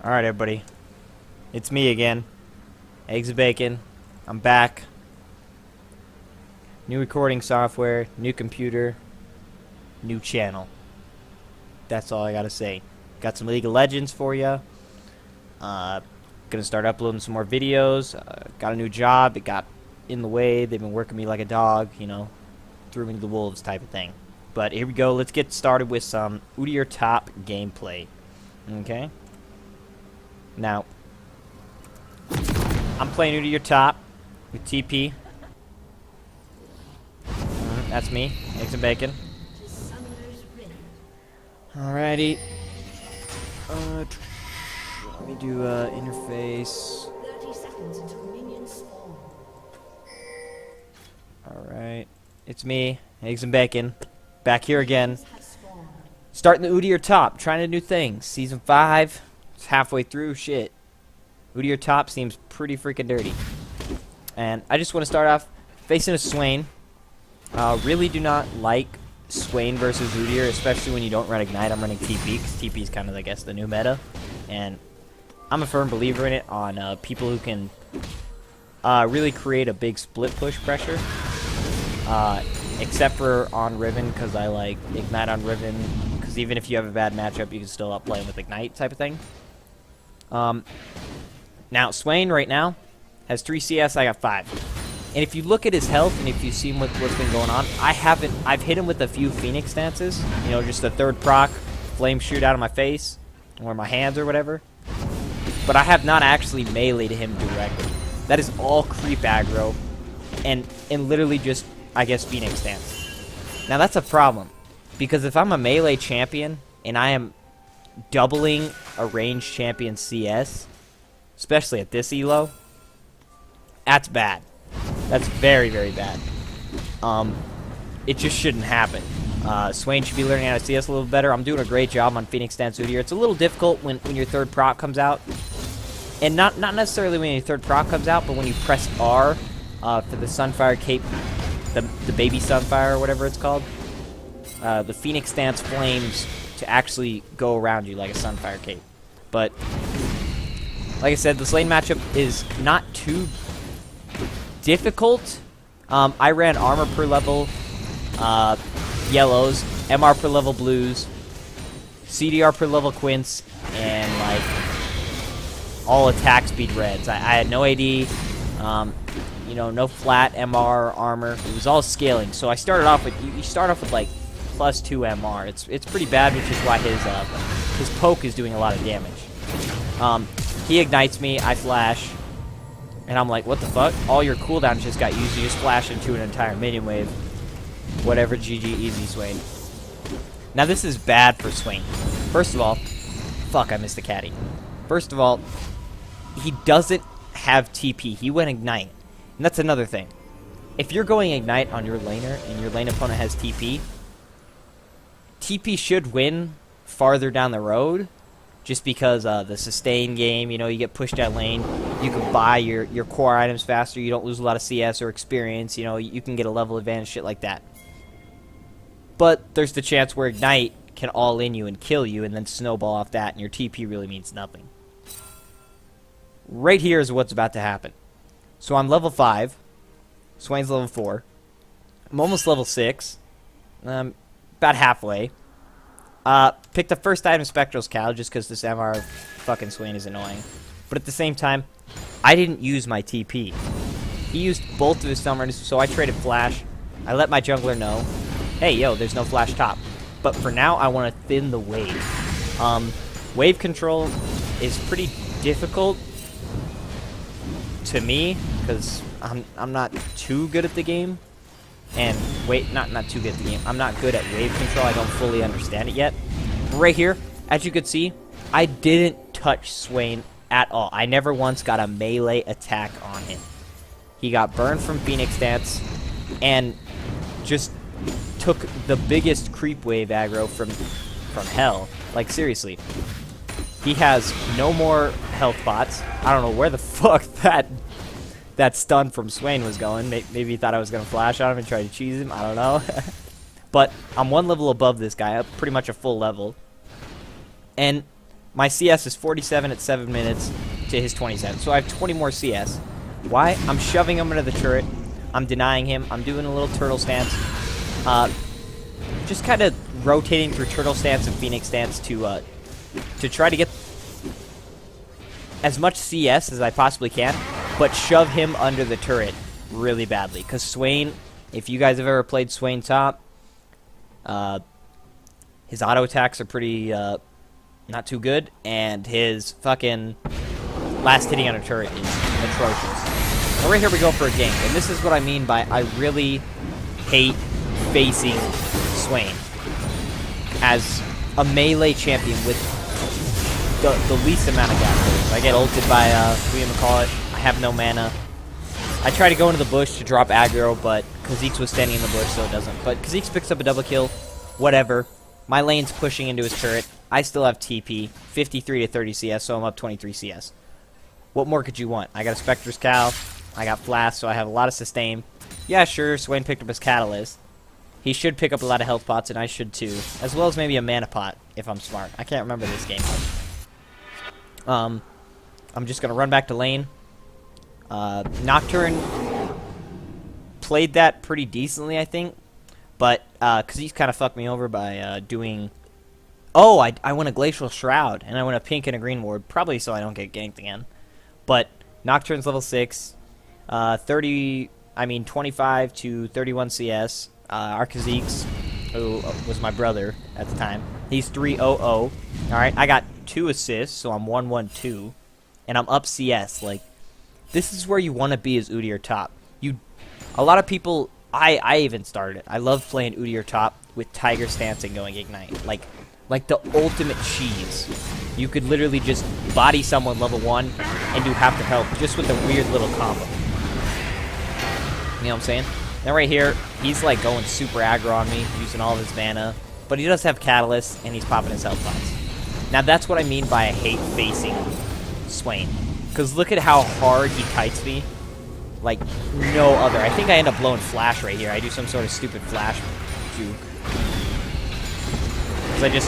Alright, everybody. It's me again. Eggs and Bacon. I'm back. New recording software, new computer, new channel. That's all I gotta say. Got some League of Legends for ya. Gonna start uploading some more videos. Got a new job. It got in the way. They've been working me like a dog, you know. Threw me to the wolves type of thing. But here we go. Let's get started with some Udyr top gameplay. Okay. Now, I'm playing Udyr top with TP. That's me, Eggs and Bacon. Alrighty. Let me do interface. 30 seconds until minions spawn. Alright. It's me, Eggs and Bacon. Back here again. Starting the Udyr top, trying to do things. Season 5. It's halfway through. Shit. Udyr top seems pretty freaking dirty. And I just want to start off facing a Swain. Really do not like Swain versus Udyr, especially when you don't run Ignite. I'm running TP, because TP is kind of, I guess, the new meta. And I'm a firm believer in it on people who can really create a big split push pressure. Except for on Riven, because I like Ignite on Riven, because even if you have a bad matchup, you can still outplay him with Ignite type of thing. Now, Swain right now has 3 CS, I got 5. And if you look at his health, and if you see what's been going on, I've hit him with a few Phoenix stances. You know, just a third proc, flame shoot out of my face, or my hands or whatever. But I have not actually meleeed him directly. That is all creep aggro, and literally just, I guess, Phoenix stance. Now that's a problem, because if I'm a melee champion, and I am doubling a ranged champion CS, especially at this elo, that's bad. That's very, very bad. It just shouldn't happen. Swain should be learning how to CS a little better. I'm doing a great job on Phoenix Stance Udyr. It's a little difficult when your third proc comes out. And not necessarily when your third proc comes out, but when you press R for the Sunfire Cape, the baby Sunfire or whatever it's called. The Phoenix Stance flames to actually go around you like a Sunfire Cape. But, like I said, this lane matchup is not too difficult. I ran armor per level yellows, MR per level blues, CDR per level quints, and like all attack speed reds. I had no AD, you know, no flat MR armor. It was all scaling. So I started off with you start off with like +2 MR. It's pretty bad, which is why his poke is doing a lot of damage. He ignites me, I flash. And I'm like, what the fuck? All your cooldowns just got used. You just flash into an entire minion wave. Whatever, GG, easy, Swain. Now, this is bad for Swain. First of all, fuck, I missed the caddy. First of all, he doesn't have TP. He went Ignite. And that's another thing. If you're going Ignite on your laner, and your lane opponent has TP, TP should win farther down the road. Just because the sustain game, you know, you get pushed down lane, you can buy your core items faster, you don't lose a lot of CS or experience, you know, you can get a level advantage, shit like that. But there's the chance where Ignite can all in you and kill you, and then snowball off that, and your TP really means nothing. Right here is what's about to happen. So I'm level 5, Swain's level 4, I'm almost level 6, about halfway. Picked the first item, Spectral's Cow, just because this MR fucking Swain is annoying. But at the same time, I didn't use my TP. He used both of his summons, so I traded Flash. I let my jungler know, hey, yo, there's no Flash top. But for now, I want to thin the wave. Wave control is pretty difficult to me, because I'm not too good at the game. And wait, not too good at the game. I'm not good at wave control. I don't fully understand it yet. But right here, as you can see, I didn't touch Swain at all. I never once got a melee attack on him. He got burned from Phoenix Stance and just took the biggest creep wave aggro from hell. Like, seriously. He has no more health pots. I don't know where the fuck that stun from Swain was going. Maybe he thought I was going to flash on him and try to cheese him. I don't know. But I'm one level above this guy, up pretty much a full level. And My CS is 47 at 7 minutes to his 27. So I have 20 more CS. Why? I'm shoving him into the turret. I'm denying him. I'm doing a little turtle stance. Just kind of rotating through turtle stance and phoenix stance to try to get as much CS as I possibly can, but shove him under the turret really badly. Because Swain, if you guys have ever played Swain top, his auto attacks are pretty not too good, and his fucking last hitting on a turret is atrocious. So right here we go for a gank, and this is what I mean by I really hate facing Swain as a melee champion with the least amount of gas. I get ulted by, what you call it, I have no mana. I try to go into the bush to drop aggro, but Kha'Zix was standing in the bush, so it doesn't. But Kha'Zix picks up a double kill, whatever. My lane's pushing into his turret. I still have TP, 53 to 30 CS, so I'm up 23 CS. What more could you want? I got a Spectre's Cow, I got Flash, so I have a lot of sustain. Yeah, sure, Swain picked up his Catalyst. He should pick up a lot of health pots, and I should too. As well as maybe a mana pot, if I'm smart. I can't remember this game. I'm just going to run back to lane. Nocturne played that pretty decently, I think. But, because he's kind of fucked me over by doing... Oh, I went a Glacial Shroud, and I went a pink and a green ward, probably so I don't get ganked again. But Nocturne's level 6, 25 to 31 CS. Our Kha'Zix, who was my brother at the time, he's 3-0-0. Alright, I got 2 assists, so I'm 1-1-2. And I'm up CS. Like, this is where you want to be as Udyr top. A lot of people, I even started it. I love playing Udyr top with Tiger Stance and going Ignite. Like the ultimate cheese. You could literally just body someone level 1 and do half their health just with a weird little combo. You know what I'm saying? Now right here, he's like going super aggro on me, using all of his mana. But he does have Catalyst, and he's popping his health pots. Now that's what I mean by I hate facing Swain. Because look at how hard he kites me. Like no other. I think I end up blowing Flash right here. I do some sort of stupid Flash juke. Because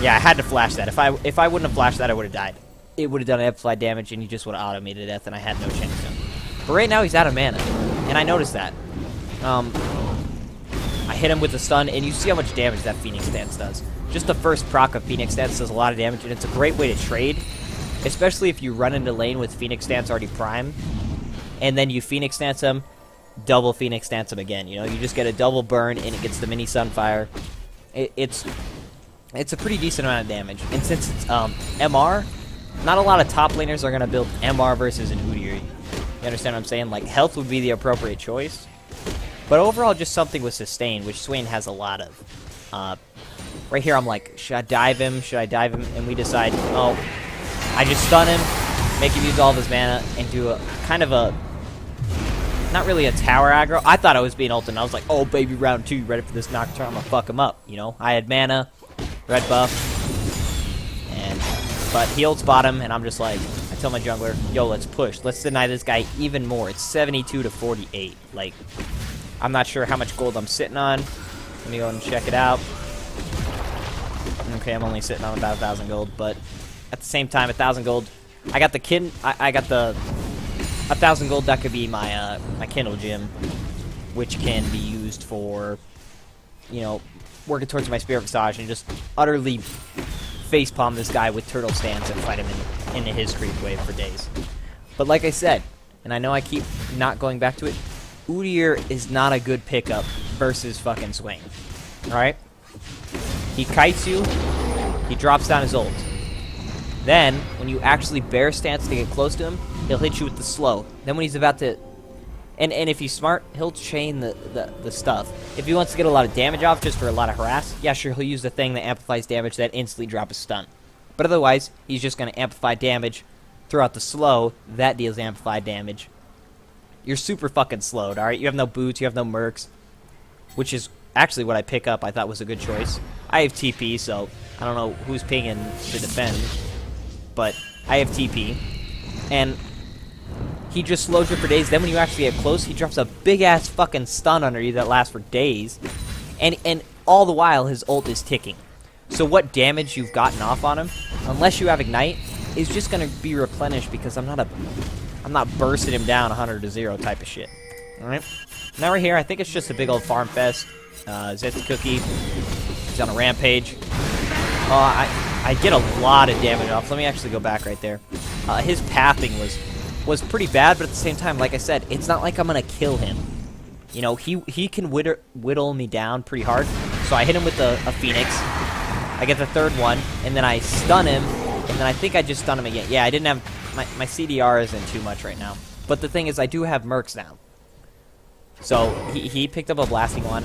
I had to flash that. If I wouldn't have flashed that, I would have died. It would have done amplified damage, and he just would have auto me to death, and I had no chance to him. But right now, he's out of mana, and I noticed that. I hit him with a stun, and you see how much damage that Phoenix Stance does. Just the first proc of Phoenix Stance does a lot of damage, and it's a great way to trade, especially if you run into lane with Phoenix Stance already prime, and then you Phoenix Stance him, double Phoenix Stance him again. You know, you just get a double burn, and it gets the mini Sunfire. It's a pretty decent amount of damage, and since it's MR, not a lot of top laners are gonna build MR versus an Udyr. You understand what I'm saying? Like, health would be the appropriate choice. But overall, just something with sustain, which Swain has a lot of. Right here, I'm like, should I dive him? Should I dive him? And we decide, oh, I just stun him, make him use all of his mana, and do a kind of a, not really a tower aggro. I thought I was being ulted, and I was like, oh, baby, round 2, ready for this Nocturne. I'm gonna fuck him up, you know? I had mana, red buff, but he ults bottom, and I'm just like, I tell my jungler, yo, let's push. Let's deny this guy even more. It's 72 to 48. Like, I'm not sure how much gold I'm sitting on. Let me go and check it out. Okay, I'm only sitting on about 1,000 gold, but at the same time, 1,000 gold. I got the I got the 1,000 gold. That could be my my Kindle gem, which can be used for, you know, working towards my Spirit Visage and just utterly facepalm this guy with Turtle Stance and fight him into his creep wave for days. But like I said, and I know I keep not going back to it, Udyr is not a good pickup versus fucking Swain. Alright? He kites you, he drops down his ult. Then, when you actually bear stance to get close to him, he'll hit you with the slow. Then when he's about to... And if he's smart, he'll chain the stuff. If he wants to get a lot of damage off just for a lot of harass, yeah, sure, he'll use the thing that amplifies damage that instantly drop a stun. But otherwise, he's just going to amplify damage throughout the slow. That deals amplified damage. You're super fucking slowed, alright? You have no boots, you have no mercs, which is actually what I pick up. I thought was a good choice. I have TP, so I don't know who's pinging to defend, but I have TP. And he just slows you for days. Then when you actually get close, he drops a big-ass fucking stun under you that lasts for days. And all the while, his ult is ticking. So what damage you've gotten off on him, unless you have Ignite, is just gonna be replenished because I'm not bursting him down 100 to 0 type of shit. Alright? Now we're here, I think it's just a big old farm fest. Zet's Cookie. He's on a rampage. I get a lot of damage off. Let me actually go back right there. His pathing was pretty bad, but at the same time, like I said, it's not like I'm gonna kill him. You know, he can whittle me down pretty hard. So I hit him with a Phoenix. I get the third one, and then I stun him, and then I think I just stun him again. Yeah, I didn't have... My CDR isn't too much right now. But the thing is, I do have Mercs now. So he picked up a blasting one.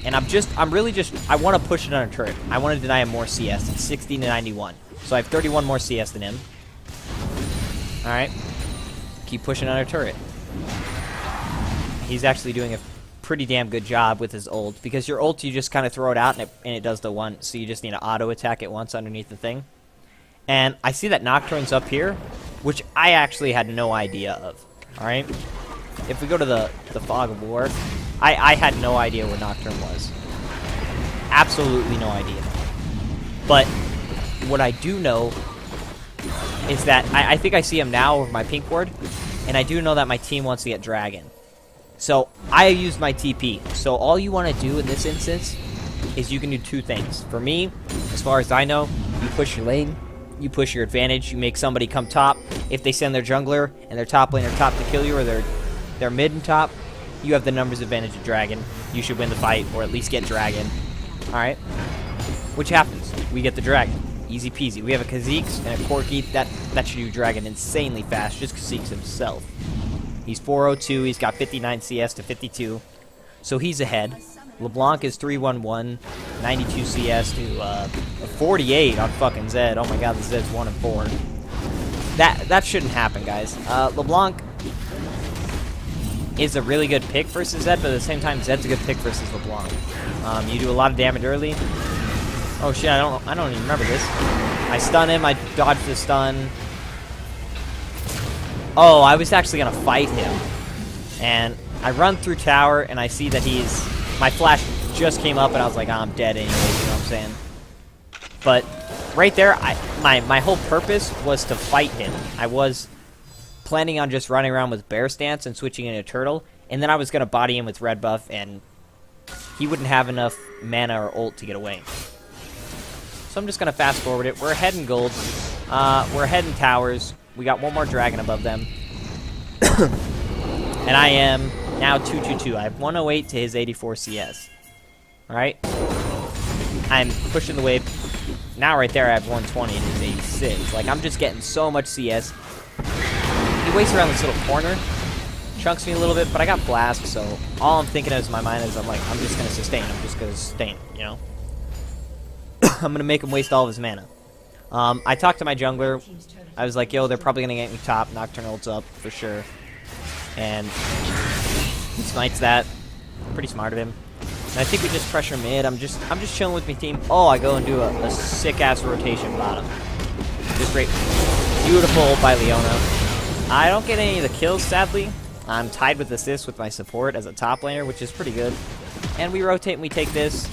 And I'm really just... I want to push it on a turret. I want to deny him more CS. It's 60 to 91. So I have 31 more CS than him. Alright. Keep pushing on a turret. He's actually doing a pretty damn good job with his ult, because your ult, you just kind of throw it out and it does the one, so you just need to auto attack it once underneath the thing. And I see that Nocturne's up here, which I actually had no idea of. Alright? If we go to the Fog of War, I had no idea where Nocturne was. Absolutely no idea. But what I do know is that I think I see him now over my pink ward, and I do know that my team wants to get Dragon. So I used my TP. So all you want to do in this instance is you can do two things. For me, as far as I know, you push your lane, you push your advantage, you make somebody come top. If they send their jungler and their top laner top to kill you, or their mid and top, you have the numbers advantage of Dragon. You should win the fight, or at least get Dragon. Alright? Which happens. We get the Dragon. Easy peasy. We have a Kha'Zix and a Corki. That should do Dragon insanely fast, just Kha'Zix himself. He's 402, he's got 59 CS to 52, so he's ahead. LeBlanc is 311, 92 CS to 48 on fucking Zed. Oh my god, the Zed's 1 and 4. That shouldn't happen, guys. LeBlanc is a really good pick versus Zed, but at the same time, Zed's a good pick versus LeBlanc. You do a lot of damage early. Oh shit, I don't even remember this. I stun him, I dodge the stun. Oh, I was actually gonna fight him. And I run through tower, and I see that my flash just came up, and I was like, oh, I'm dead anyway, you know what I'm saying? But right there, my whole purpose was to fight him. I was planning on just running around with bear stance and switching into turtle, and then I was gonna body him with red buff, and he wouldn't have enough mana or ult to get away. So I'm just gonna fast forward it. We're ahead in gold. We're ahead in towers. We got one more dragon above them. And I am now 222. I have 108 to his 84 CS. Alright? I'm pushing the wave. Now right there I have 120 and his 86. Like, I'm just getting so much CS. He waits around this little corner. Chunks me a little bit, but I got blast, so all I'm thinking of in my mind is I'm just gonna sustain. I'm just gonna sustain, you know? I'm gonna make him waste all of his mana. I talked to my jungler. I was like, yo, they're probably gonna get me top. Nocturne ults up for sure. And he smites that. Pretty smart of him. And I think we just pressure mid. I'm just chilling with my team. Oh, I go and do a sick ass rotation bottom. Just great. Beautiful ult by Leona. I don't get any of the kills, sadly. I'm tied with assists with my support as a top laner, which is pretty good. And we rotate and we take this.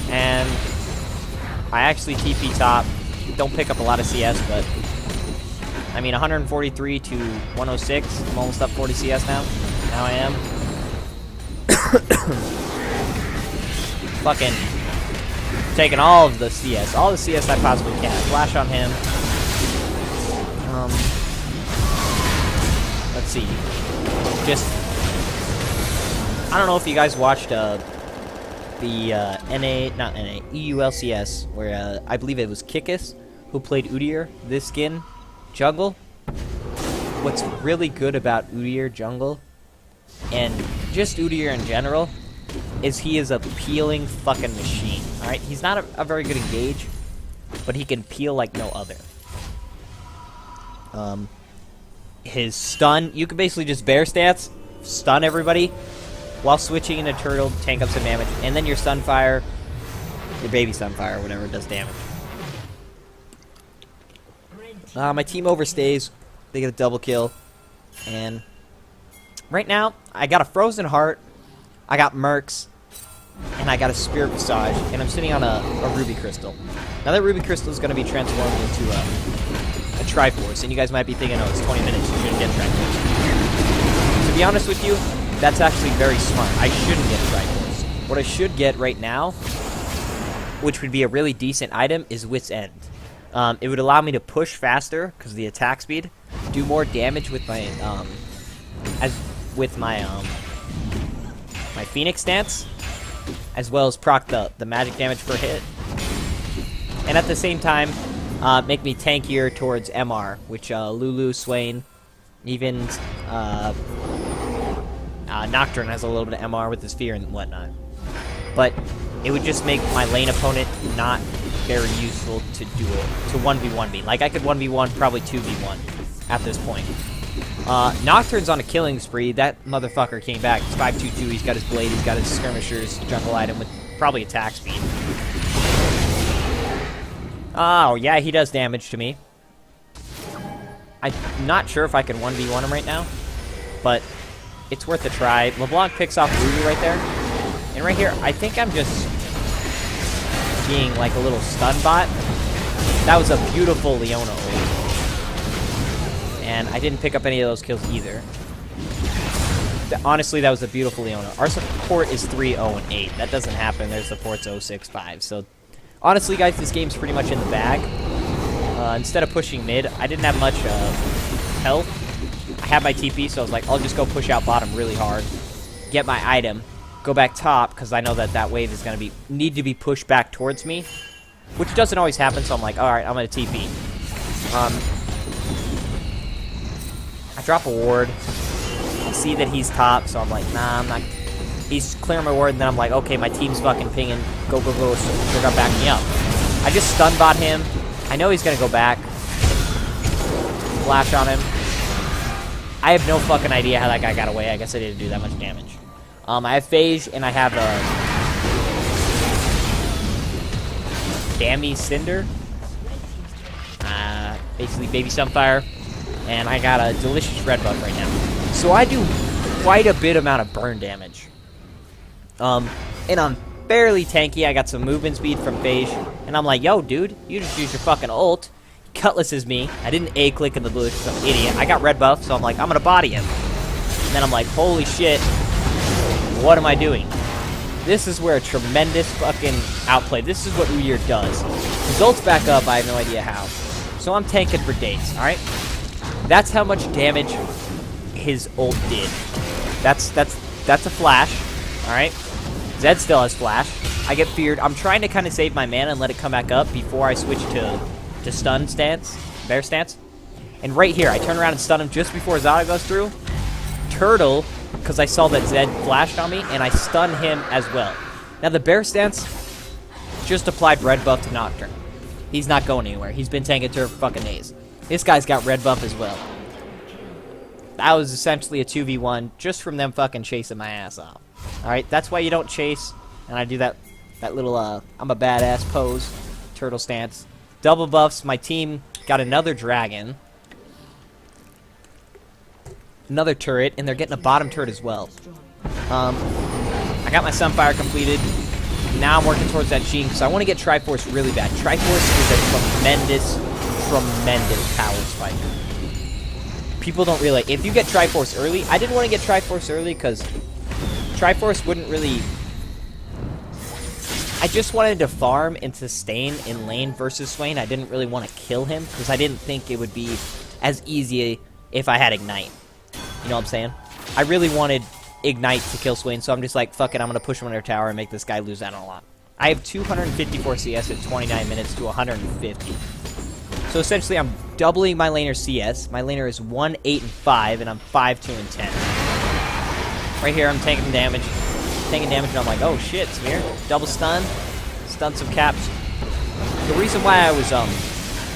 And I actually TP top. Don't pick up a lot of CS, but I mean 143 to 106. I'm almost up 40 CS now. Now I am. Fucking taking all of the CS. All the CS I possibly can. Flash on him. Let's see. Just, I don't know if you guys watched the EULCS, where I believe it was Kikis who played Udyr, this skin, jungle. What's really good about Udyr jungle, and just Udyr in general, is he is a peeling fucking machine. Alright, he's not a very good engage, but he can peel like no other. His stun, you can basically just bear stats, stun everybody, while switching into turtle, tank up some damage, and then your Sunfire, your baby Sunfire, whatever, does damage. My team overstays, they get a double kill, and right now, I got a Frozen Heart, I got Mercs, and I got a Spirit Visage, and I'm sitting on a Ruby Crystal. Now that Ruby Crystal is going to be transformed into a Triforce, and you guys might be thinking, oh, it's 20 minutes, you shouldn't get Triforce. To be honest with you, that's actually very smart. I shouldn't get Triforce. What I should get right now, which would be a really decent item, is Wit's End. It would allow me to push faster, because of the attack speed, do more damage with my, my Phoenix stance, as well as proc the magic damage per hit. And at the same time, make me tankier towards MR, which Lulu, Swain, even Nocturne has a little bit of MR with his fear and whatnot. But it would just make my lane opponent not very useful to duel, to 1v1 me. Like, I could 1v1, probably 2v1 at this point. Nocturne's on a killing spree. That motherfucker came back. He's 522, he's got his blade, he's got his skirmishers, jungle item with probably attack speed. Oh, yeah, he does damage to me. I'm not sure if I can 1v1 him right now, but it's worth a try. LeBlanc picks off Ruby right there. And right here, I think I'm just being like a little stun bot. That was a beautiful Leona ult. And I didn't pick up any of those kills either. Honestly, that was a beautiful Leona. Our support is 3-0-8. That doesn't happen. Their support's 0-6-5. So, honestly, guys, this game's pretty much in the bag. Instead of pushing mid, I didn't have much health. I had my TP, so I was like, I'll just go push out bottom really hard. Get my item. Go back top, because I know that that wave is going to need to be pushed back towards me. Which doesn't always happen, so I'm like, alright, I'm going to TP. I drop a ward. I see that he's top, so I'm like, nah, I'm not. He's clearing my ward, and then I'm like, okay, my team's fucking pinging. Go, go, go, so they're gonna back me up. I just stun bot him. I know he's gonna go back. Flash on him. I have no fucking idea how that guy got away. I guess I didn't do that much damage. I have Phage, and I have Dammy Cinder. Basically Baby Sunfire. And I got a delicious red buff right now. So I do quite a bit amount of burn damage. And I'm fairly tanky. I got some movement speed from Phage. And I'm like, yo, dude, you just used your fucking ult. Cutlass is me. I didn't A-click in the bush, so I'm an idiot. I got red buff, so I'm like, I'm gonna body him. And then I'm like, holy shit, what am I doing? This is where a tremendous fucking outplay. This is what Udyr does. His ult's back up, I have no idea how. So I'm tanking for days, alright? That's how much damage his ult did. That's a flash, alright? Zed still has flash. I get feared. I'm trying to kind of save my mana and let it come back up before I switch to stun stance, bear stance. And right here, I turn around and stun him just before Zada goes through. Turtle, because I saw that Zed flashed on me, and I stun him as well. Now the bear stance just applied red buff to Nocturne. He's not going anywhere. He's been tanking turf for fucking days. This guy's got red buff as well. That was essentially a 2v1 just from them fucking chasing my ass off. Alright, that's why you don't chase. And I do that little, I'm a badass pose. Turtle stance. Double buffs. My team got another dragon. Another turret. And they're getting a bottom turret as well. I got my Sunfire completed. Now I'm working towards that Sheen because I want to get Triforce really bad. Triforce is a tremendous power spike. People don't realize, if you get Triforce early, I didn't want to get Triforce early because Triforce wouldn't really, I just wanted to farm and sustain in lane versus Swain. I didn't really want to kill him because I didn't think it would be as easy if I had Ignite. You know what I'm saying? I really wanted Ignite to kill Swain, so I'm just like, fuck it, I'm going to push him under tower and make this guy lose out on a lot. I have 254 CS at 29 minutes to 150. So essentially, I'm doubling my laner's CS. My laner is 1, 8, and 5, and I'm 5, 2, and 10. Right here, I'm taking damage. And I'm like, oh shit, Smear. Double stun. Stun some caps. The reason why I was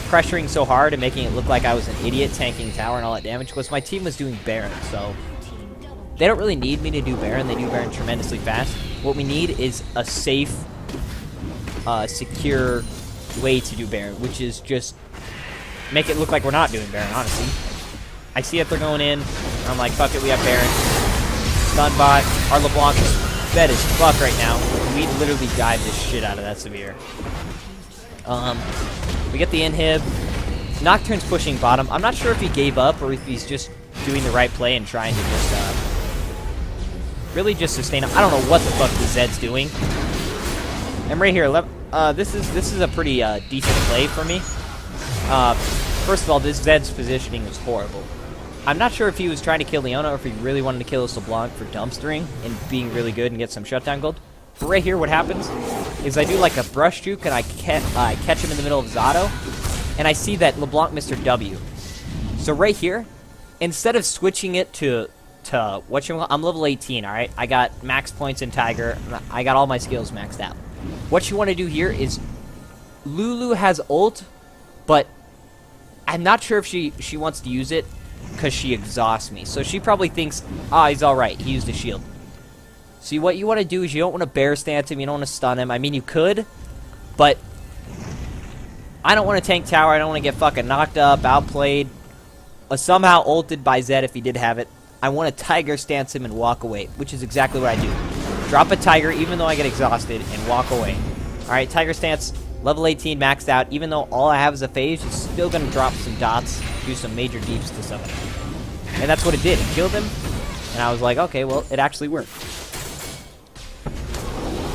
pressuring so hard and making it look like I was an idiot tanking tower and all that damage was my team was doing Baron, so they don't really need me to do Baron. They do Baron tremendously fast. What we need is a safe, secure way to do Baron, which is just make it look like we're not doing Baron, honestly. I see that they're going in. I'm like, fuck it, we have Baron. Stun bot. Our LeBlanc is fed as fuck right now. we literally dive the shit out of that severe. We get the inhib. Nocturne's pushing bottom. I'm not sure if he gave up or if he's just doing the right play and trying to just really just sustain him. I don't know what the fuck the Zed's doing. I'm right here. This is a pretty decent play for me. First of all, this Zed's positioning is horrible. I'm not sure if he was trying to kill Leona or if he really wanted to kill this LeBlanc for dumpstering and being really good and get some shutdown gold. But right here, what happens is I do like a brush juke and I catch him in the middle of Zato, and I see that LeBlanc Mr. W. So right here, instead of switching it to I'm level 18, alright? I got max points in Tiger. I got all my skills maxed out. What you want to do here is Lulu has ult, but I'm not sure if she wants to use it because she exhausts me. So she probably thinks, he's alright. He used a shield. See, what you want to do is you don't want to bear stance him. You don't want to stun him. I mean, you could, but I don't want to tank tower. I don't want to get fucking knocked up, outplayed, somehow ulted by Zed if he did have it. I want to Tiger stance him and walk away, which is exactly what I do. Drop a Tiger even though I get exhausted and walk away. Alright, Tiger stance, level 18 maxed out. Even though all I have is a phase, he's still going to drop some dots, do some major deeps to somebody. And that's what it did. It killed him, and I was like, okay, well, it actually worked.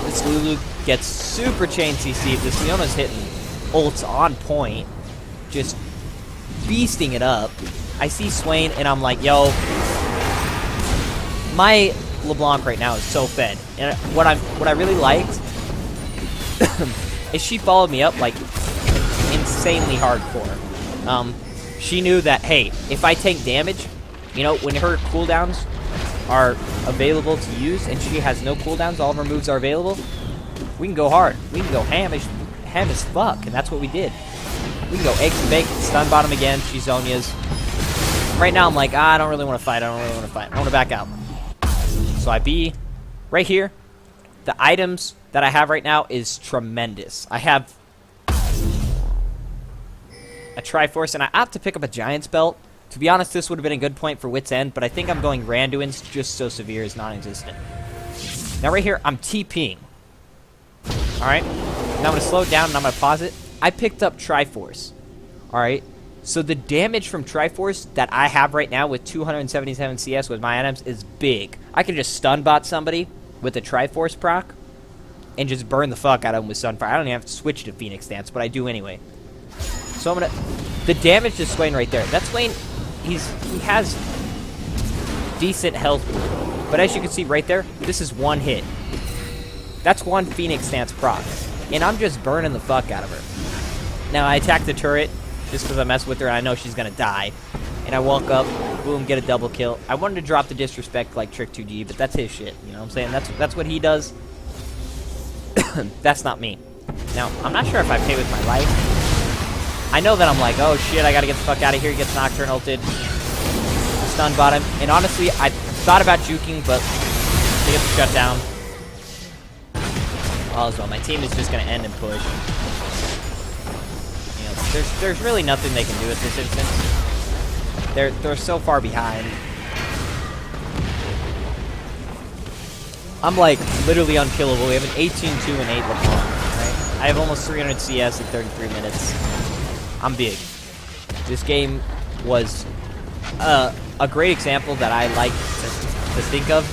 This Lulu gets super chain CC'd. This Leona's hitting ults on point, just beasting it up. I see Swain, and I'm like, yo, my LeBlanc right now is so fed. And what I really liked is she followed me up like insanely hardcore. She knew that, hey, if I take damage, you know, when her cooldowns are available to use and she has no cooldowns, all of her moves are available, we can go hard. We can go ham as fuck, and that's what we did. We can go Eggz and bake, stun bottom again, she Zonia's. Right now I'm like, I don't really want to fight, I want to back out. So I be right here. The items that I have right now is tremendous. I have a Triforce, and I opt to pick up a Giant's Belt. To be honest, this would have been a good point for Wit's End, but I think I'm going Randuin's just so Severe is non-existent. Now right here, I'm TPing. Alright? Now I'm going to slow it down and I'm going to pause it. I picked up Triforce. Alright? So the damage from Triforce that I have right now with 277 CS with my items is big. I can just stun bot somebody with a Triforce proc and just burn the fuck out of them with Sunfire. I don't even have to switch to Phoenix Dance, but I do anyway. So I'm gonna... The damage to Swain right there. That Swain, he has decent health. But as you can see right there, this is one hit. That's one Phoenix Dance proc. And I'm just burning the fuck out of her. Now I attack the turret just because I mess with her and I know she's gonna die. And I walk up, boom, get a double kill. I wanted to drop the disrespect like Trick 2G, but that's his shit. You know what I'm saying? That's what he does. That's not me. Now, I'm not sure if I pay with my life. I know that I'm like, oh shit, I gotta get the fuck out of here. He gets Nocturne ulted. Stun bottom. And honestly, I thought about juking, but they get the shutdown. All as well. My team is just gonna end and push. You know, there's really nothing they can do at this instance. They're so far behind. I'm like literally unkillable. We have an 18-2 and 8 LeBlanc, right? I have almost 300 CS in 33 minutes. I'm big. This game was a great example that I like to think of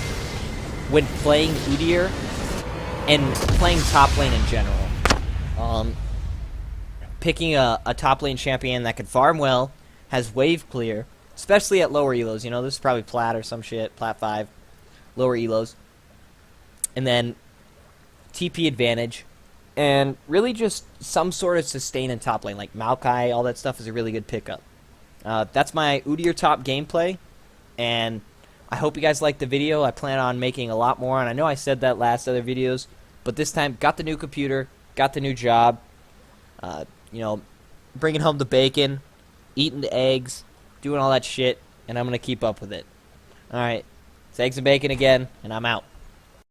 when playing Udyr and playing top lane in general. Picking a top lane champion that can farm well, has wave clear, especially at lower elos. You know, this is probably plat or some shit, plat 5, lower elos. And then TP advantage, and really just some sort of sustain in top lane, like Maokai, all that stuff is a really good pickup. That's my Udyr top gameplay, and I hope you guys liked the video. I plan on making a lot more, and I know I said that last other videos, but this time, got the new computer, got the new job, you know, bringing home the bacon, eating the eggs, doing all that shit, and I'm going to keep up with it. Alright, it's Eggs and Bacon again, and I'm out.